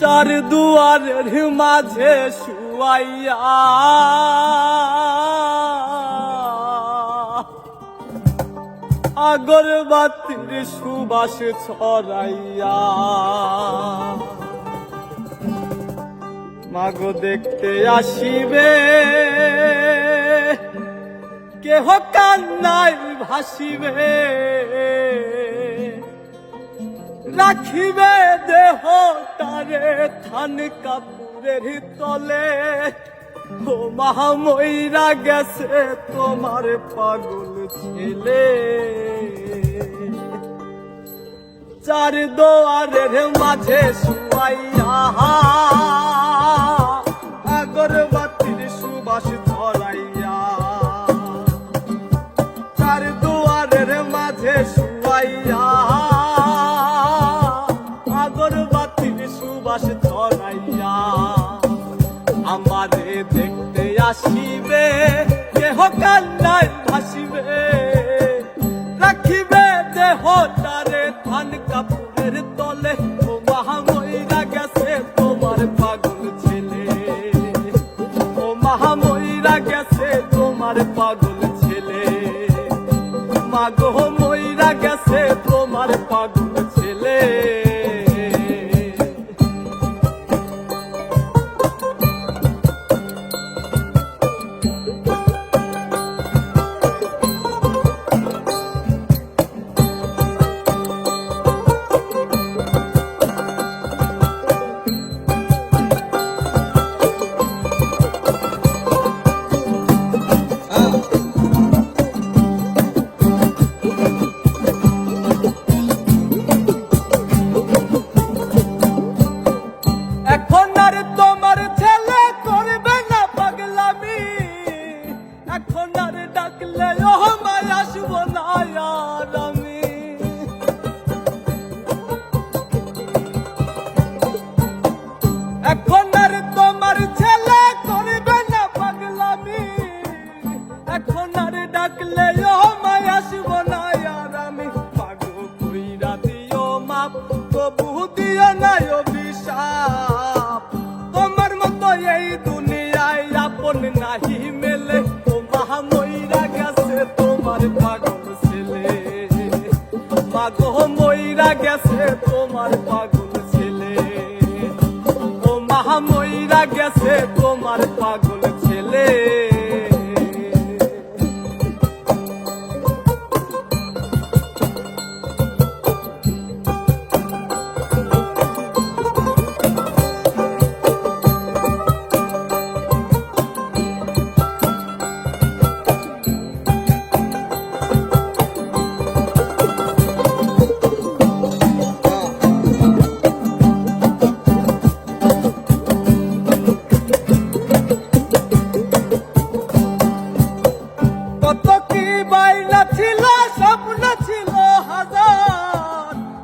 চার দুয়ারের মাঝে শুয়াইয়া আগরবাতির সুবাস ছড়াইয়া মাগো দেখতে আসিবে কেহ কান্নায় ভাসিবে রাখিবে দেহ তারে থান কাপুরের তলে ও মহাময়রা গেছে তোমার পাগল ছেলে চার দুয়ারের মাঝে শুয়াইয়া আগরবাতির সুবাস ছড়াইয়া চার দুয়ারের মাঝে শুয়াইয়া আগরবাতির সুবাস ছড়াইয়া আমারে দেখতে আসিবে কেহ কান্নায় ভাসিবে রাখিবে দেহ তারে থান কাপুরের তলে ও মহাময়রা গেছে তোমার পাগল ছেলে ও মহাময়রা গেছে তোমার পাগল ছেলে মাগো ময়রা গেছে তোমার পাগল ছেলে এখন আর তোমার ছেলে করবে না পাগলামি এখন আর ডাকলে মায় আসব না আর আমি পাগল কইরা দিও মাপ তবু দিও না অভিশাপ তোমার মতো এই দুনিয়ায় আপন নাহি মেলে ও মহাময়রা গেছে তোমার পাগল ছেলে মাগো ময়রা গেছে তোমার পাগল ছেলে ও মহাময়রা গেছে তোমার পাগল ছেলে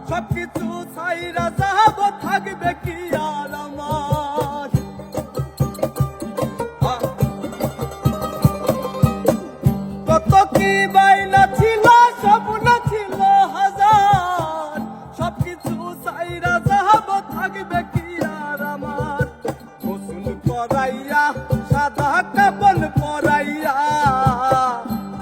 সবকিছু ছাইরা যাব থাকবে কি আর আমার কত কি বাইনা ছিল স্বপ্ন ছিল হাজার সবকিছু ছাইরা যাব থাকবে কি আর আমার গোসল করাইয়া সাদা কাপড় পরাইয়া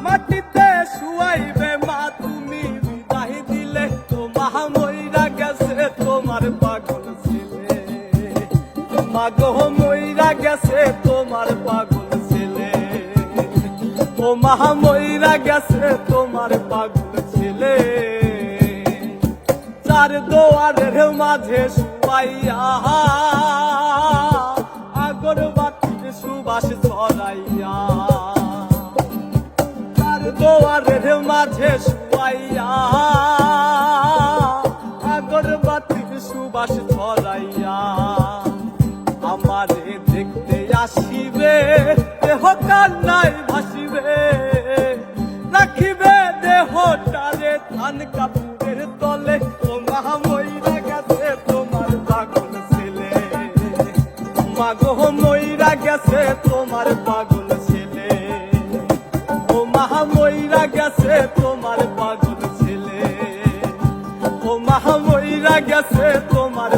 মাটিতে শুয়াইবে মা তুমি বিদায় দিলে তো মহাময়রা গেছে তোমার পাগল ছেলে মাগো ময়রা গেছে তোমার পাগল ছেলে ও মহাময়রা গেছে তোমার পাগল ছেলে চার দুয়ারের মাঝে শুয়াইয়া আগরবাতির সুবাস ছড়াইয়া চার দুয়ারের মাঝে শুয়াইয়া আগরবাতির সুবাস ছড়াইয়া আমারে দেখতে আসিবে দেহ কান্নায় ভাসিবে রাখিবে দেহ তারে থান কাপুরের তলে ও মহাময়রা গেছে তোমার পাগল ছেলে মাগো ময়রা গেছে তোমার পাগল ছেলে ও মহাময়রা গেছে তোমার পাগল ছেলে ও মহাময়রা গেছে তোমার